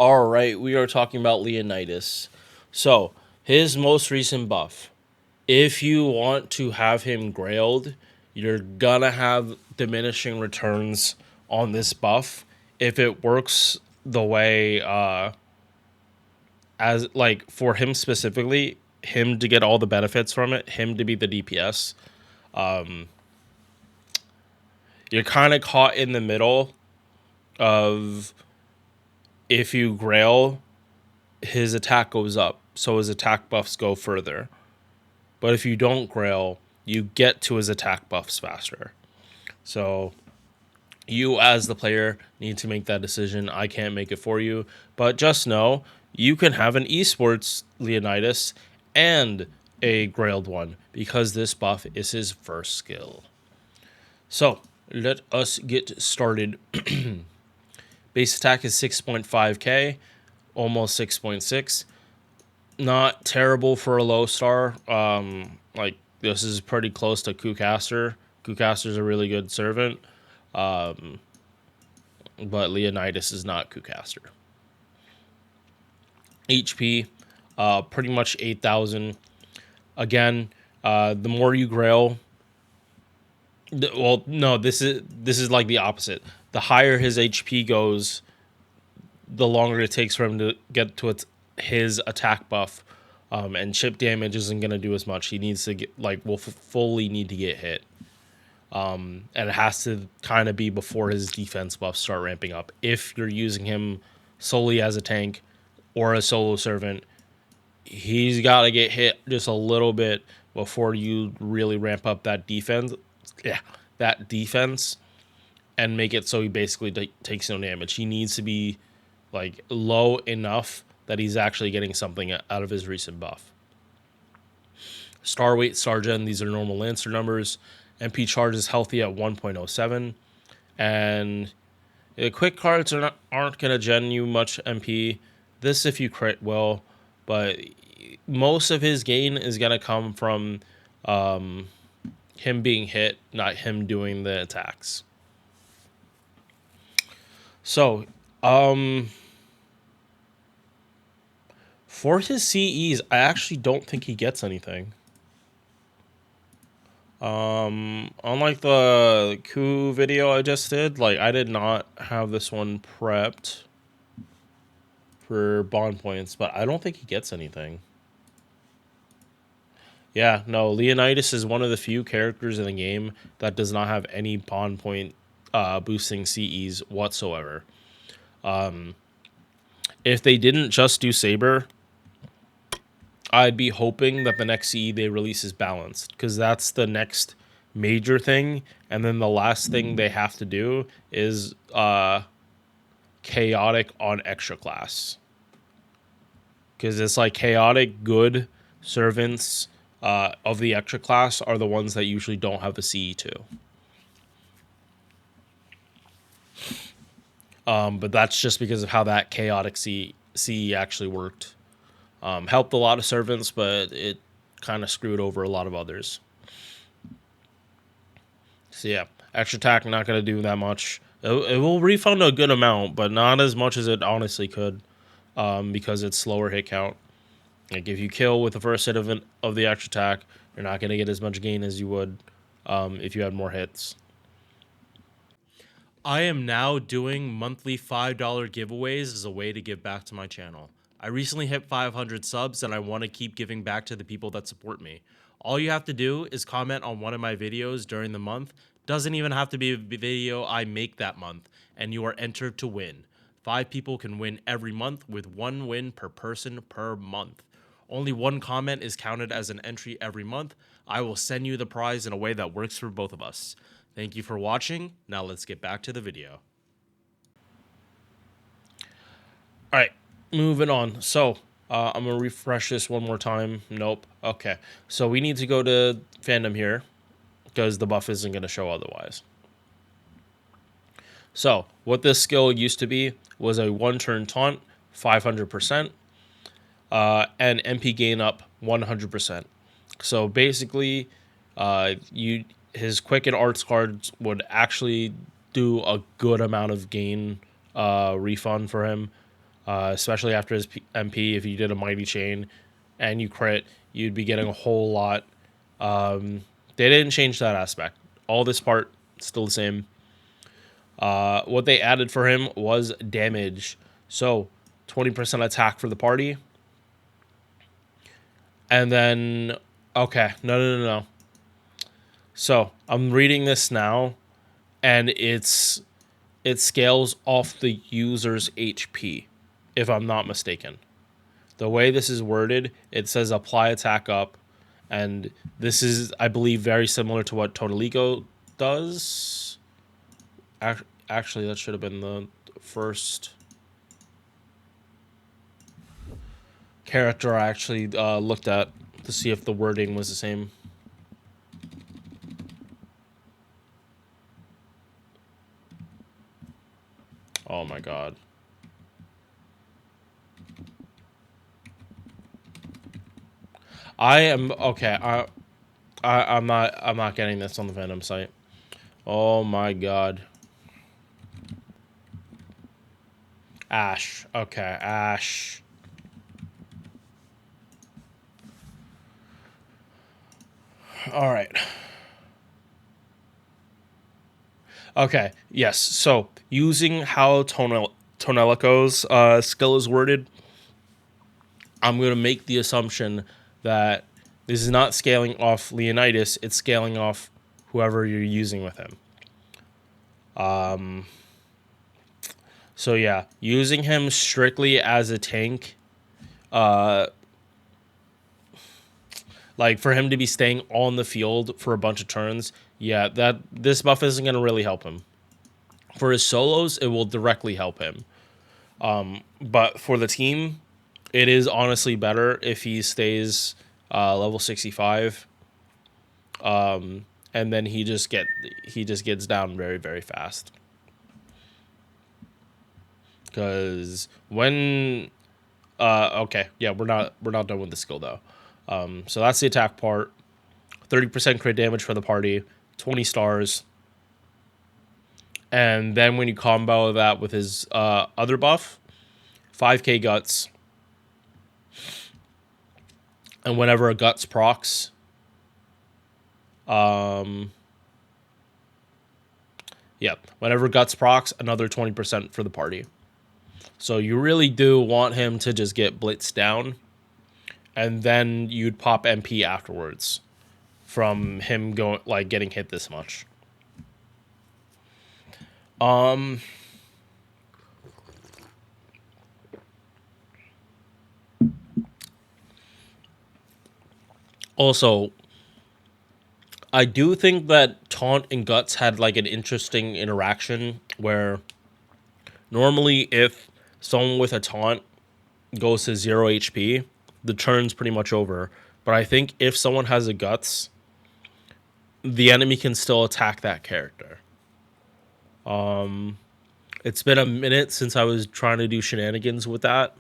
All right, we are talking about Leonidas. So, his most recent buff. If you want to have him grailed, you're gonna have diminishing returns on this buff if it works the way as like for him specifically, him to get all the benefits from it, him to be the DPS. You're kind of caught in the middle of if you grail, his attack goes up, so his attack buffs go further. But if you don't grail, you get to his attack buffs faster. So you as the player need to make that decision. I can't make it for you, but just know you can have an esports Leonidas and a grailed one because this buff is his first skill. So let us get started. Base attack is 6.5k, almost 6.6. Not terrible for a low star. Like this is pretty close to Kucaster. Kucaster's a really good servant, but Leonidas is not Kucaster. HP, pretty much 8,000. Again, the more you grail, well, no, this is like the opposite. The higher his HP goes, the longer it takes for him to get to his attack buff, and chip damage isn't gonna do as much. He needs to get will fully need to get hit, and it has to kind of be before his defense buffs start ramping up. If you're using him solely as a tank or a solo servant, he's got to get hit just a little bit before you really ramp up that defense. Yeah, that defense, and make it so he basically takes no damage. He needs to be like low enough that he's actually getting something out of his recent buff. Star weight, star gen, these are normal Lancer numbers. MP charge is healthy at 1.07. And the quick cards aren't going to gen you much MP. This if you crit will, but most of his gain is going to come from him being hit, not him doing the attacks. So, for his CEs, I actually don't think he gets anything. Unlike the coup video I just did, like I did not have this one prepped for bond points, but I don't think he gets anything. Yeah, no, Leonidas is one of the few characters in the game that does not have any bond point boosting CEs whatsoever. If they didn't just do Saber, I'd be hoping that the next CE they release is balanced, because that's the next major thing. And then the last thing they have to do is chaotic on extra class. Because it's like chaotic good servants of the extra class are the ones that usually don't have a CE2. But that's just because of how that chaotic CE actually worked. Helped a lot of servants, but it kind of screwed over a lot of others. So yeah, extra attack not going to do that much. It will refund a good amount, but not as much as it honestly could, because it's slower hit count. Like if you kill with the first hit of the extra attack, you're not going to get as much gain as you would if you had more hits. I am now doing monthly $5 giveaways as a way to give back to my channel. I recently hit 500 subs and I want to keep giving back to the people that support me. All you have to do is comment on one of my videos during the month. Doesn't even have to be a video I make that month, and you are entered to win. 5 people can win every month with 1 win per person per month. Only 1 comment is counted as an entry every month. I will send you the prize in a way that works for both of us. Thank you for watching. Now let's get back to the video. All right, moving on. So I'm going to refresh this one more time. Nope. Okay. So we need to go to fandom here because the buff isn't going to show otherwise. So what this skill used to be was a 1-turn taunt, 500%, and MP gain up 100%. So basically, his quick and arts cards would actually do a good amount of gain refund for him. especially after his MP. If you did a Mighty Chain and you crit, you'd be getting a whole lot. They didn't change that aspect. All this part still the same. What they added for him was damage. So 20% attack for the party. And then, okay, no. So I'm reading this now, and it scales off the user's HP, if I'm not mistaken. The way this is worded, it says apply attack up, and this is, I believe, very similar to what Totalico does. Actually, that should have been the first character I actually looked at to see if the wording was the same. Oh my god. I am okay. I'm not getting this on the Venom site. Oh my god. Ash. Okay, Ash. All right. Okay. Yes. So using how Tonelico's skill is worded, I'm going to make the assumption that this is not scaling off Leonidas, it's scaling off whoever you're using with him. So yeah, using him strictly as a tank, like for him to be staying on the field for a bunch of turns, yeah, this buff isn't going to really help him. For his solos, it will directly help him. But for the team, it is honestly better if he stays level 65. And then he just gets down very, very fast. Because when okay, yeah, we're not done with the skill though. So that's the attack part. 30% crit damage for the party, 20 stars. And then when you combo that with his other buff, 5k guts. And whenever a guts procs, whenever guts procs, another 20% for the party. So you really do want him to just get blitzed down, and then you'd pop MP afterwards from him getting hit this much. Also, I do think that Taunt and Guts had like an interesting interaction where normally if someone with a Taunt goes to 0 HP, the turn's pretty much over. But I think if someone has a Guts, the enemy can still attack that character. It's been a minute since I was trying to do shenanigans with that.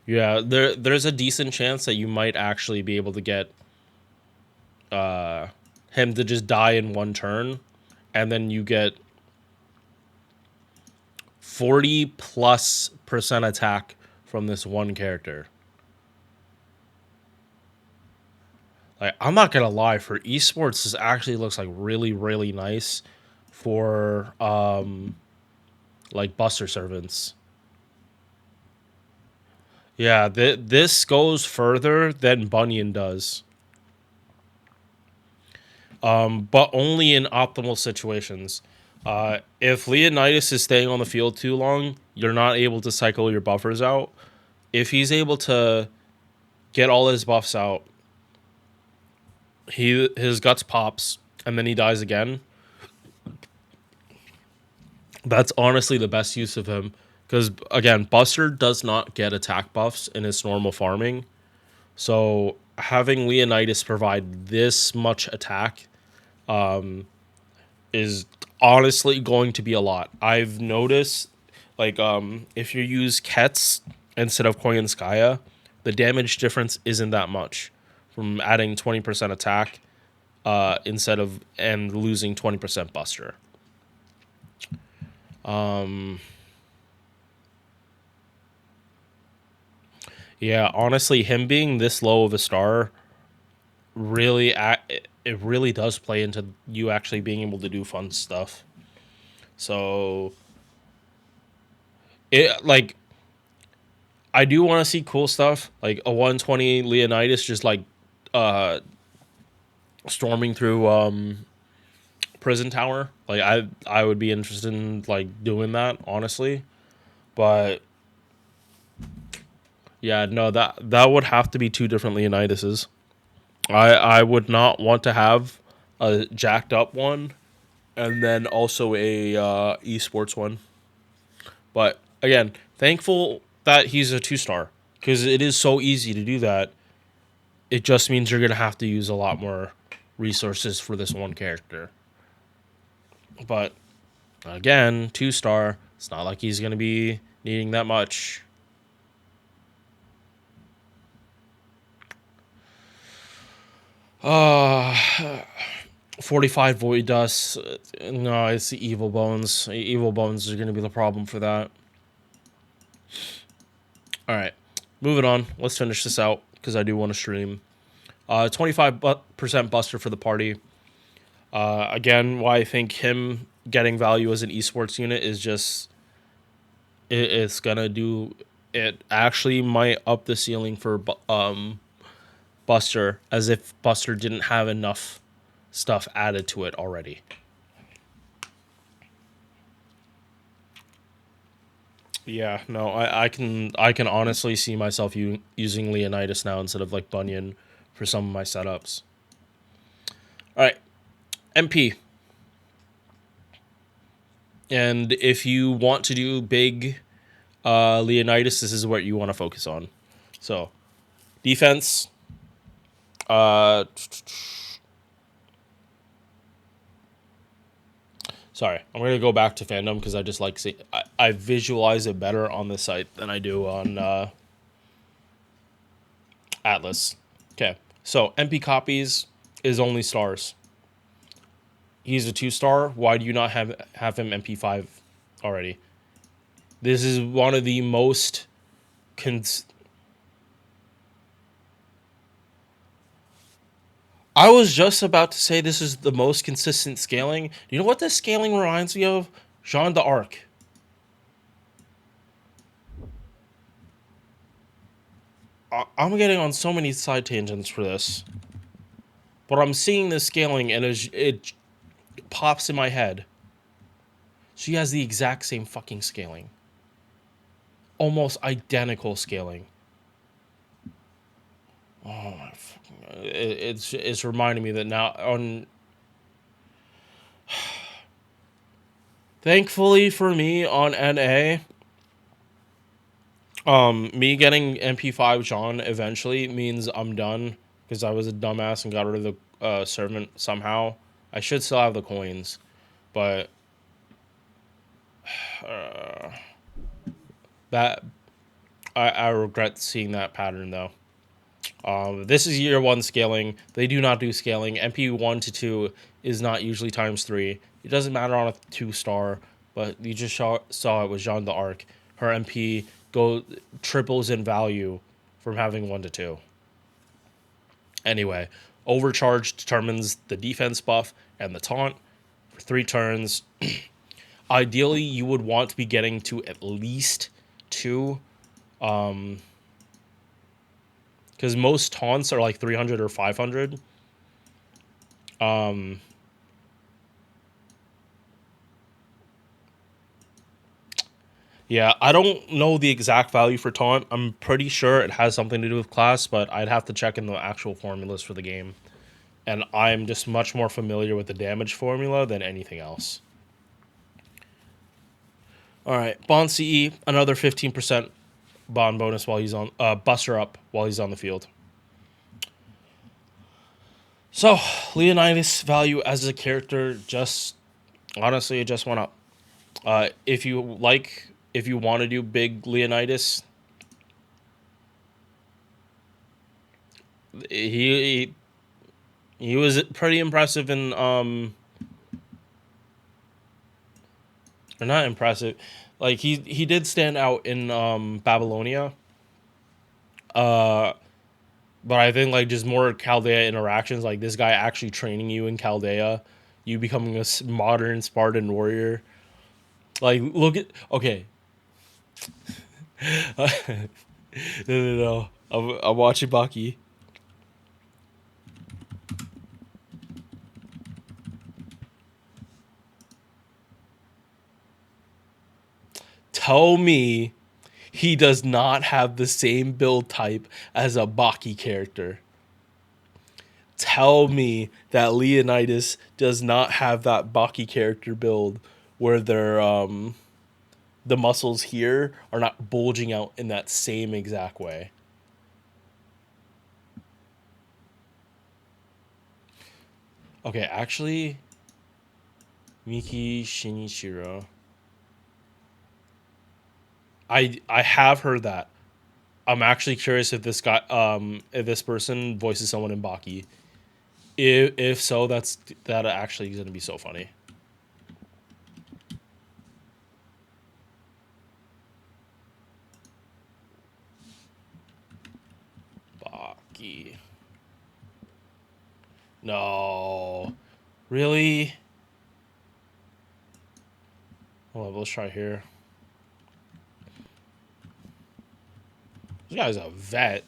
Yeah, there's a decent chance that you might actually be able to get him to just die in one turn, and then you get 40+% attack from this one character. Like, I'm not gonna lie, for esports, this actually looks like really, really nice for like Buster Servants. Yeah, this goes further than Bunyan does. But only in optimal situations. If Leonidas is staying on the field too long, you're not able to cycle your buffers out. If he's able to get all his buffs out, his guts pops, and then he dies again. That's honestly the best use of him. Because, again, Buster does not get attack buffs in his normal farming. So having Leonidas provide this much attack is honestly going to be a lot. I've noticed, like, if you use Kets instead of Koyanskaya, the damage difference isn't that much. From adding 20% attack, instead of and losing 20% Buster. Yeah, honestly, him being this low of a star really it really does play into you actually being able to do fun stuff. So it like I do want to see cool stuff like a 120 Leonidas just like uh storming through prison tower. Like I would be interested in like doing that honestly, but yeah, no, that would have to be two different Leonidases. I would not want to have a jacked up one and then also a esports one. But again, thankful that he's a 2-star because it is so easy to do that. It just means you're gonna have to use a lot more resources for this one character. But again, 2-star. It's not like he's gonna be needing that much. 45 Void Dust. No, it's the Evil Bones. Evil Bones are going to be the problem for that. All right, moving on. Let's finish this out because I do want to stream. 25% Buster for the party. Again, why I think him getting value as an esports unit is just it's gonna do. It actually might up the ceiling for Buster, as if Buster didn't have enough stuff added to it already. Yeah, no, I can honestly see myself using Leonidas now instead of like Bunyan for some of my setups. All right, MP. And if you want to do big Leonidas, this is what you want to focus on. So, defense. Uh, Sorry, I'm gonna go back to fandom because I just like see I visualize it better on the site than I do on Atlas. Okay, so MP copies is only stars. He's a 2-star. Why do you not have him MP5 already? This is one of the most I was just about to say this is the most consistent scaling. You know what this scaling reminds me of? Jean d'Arc. I'm getting on so many side tangents for this, but I'm seeing this scaling and it pops in my head. She has the exact same fucking scaling, almost identical scaling. Oh my fucking! It's reminding me that now on. Thankfully for me on NA, me getting MP5 Jean eventually means I'm done because I was a dumbass and got rid of the servant somehow. I should still have the coins, but that I regret seeing that pattern though. This is year 1 scaling. They do not do scaling. MP 1 to 2 is not usually ×3. It doesn't matter on a 2-star, but you just saw it with Jeanne d'Arc. Her MP triples in value from having 1 to 2. Anyway, overcharge determines the defense buff and the taunt for 3 turns. Ideally, you would want to be getting to at least 2. Because most taunts are like 300 or 500. Yeah, I don't know the exact value for taunt. I'm pretty sure it has something to do with class, but I'd have to check in the actual formulas for the game. And I'm just much more familiar with the damage formula than anything else. All right, Bond CE, another 15% bond bonus while he's on Buster up while he's on the field. So Leonidas value as a character just honestly it just went up. If you want to do big Leonidas, he He was pretty impressive in or not impressive. Like he did stand out in Babylonia. Uh but I think like just more Chaldea interactions, like this guy actually training you in Chaldea, you becoming a modern Spartan warrior. Like look at okay. No. I'm watching Baki. Tell me he does not have the same build type as a Baki character. Tell me that Leonidas does not have that Baki character build where the muscles here are not bulging out in that same exact way. Okay, actually, Miki Shinichiro. I have heard that. I'm actually curious if this guy if this person voices someone in Baki. If so, that actually is gonna be so funny. Baki. No. Really? Hold on, let's try here. This guy's a vet.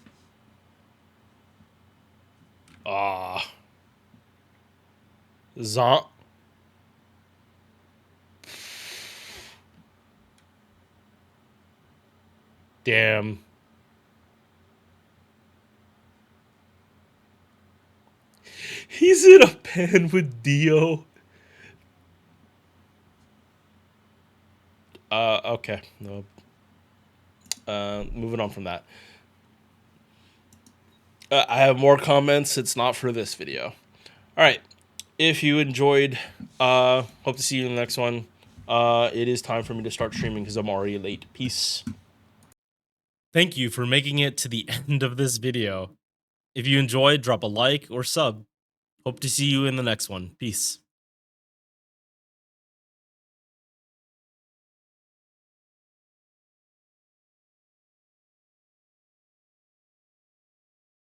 Ah. Zon. Damn. He's in a pen with Dio. Okay. No. Moving on from that. I have more comments. It's not for this video. All right. If you enjoyed, hope to see you in the next one. It is time for me to start streaming because I'm already late. Peace. Thank you for making it to the end of this video. If you enjoyed, drop a like or sub. Hope to see you in the next one. Peace.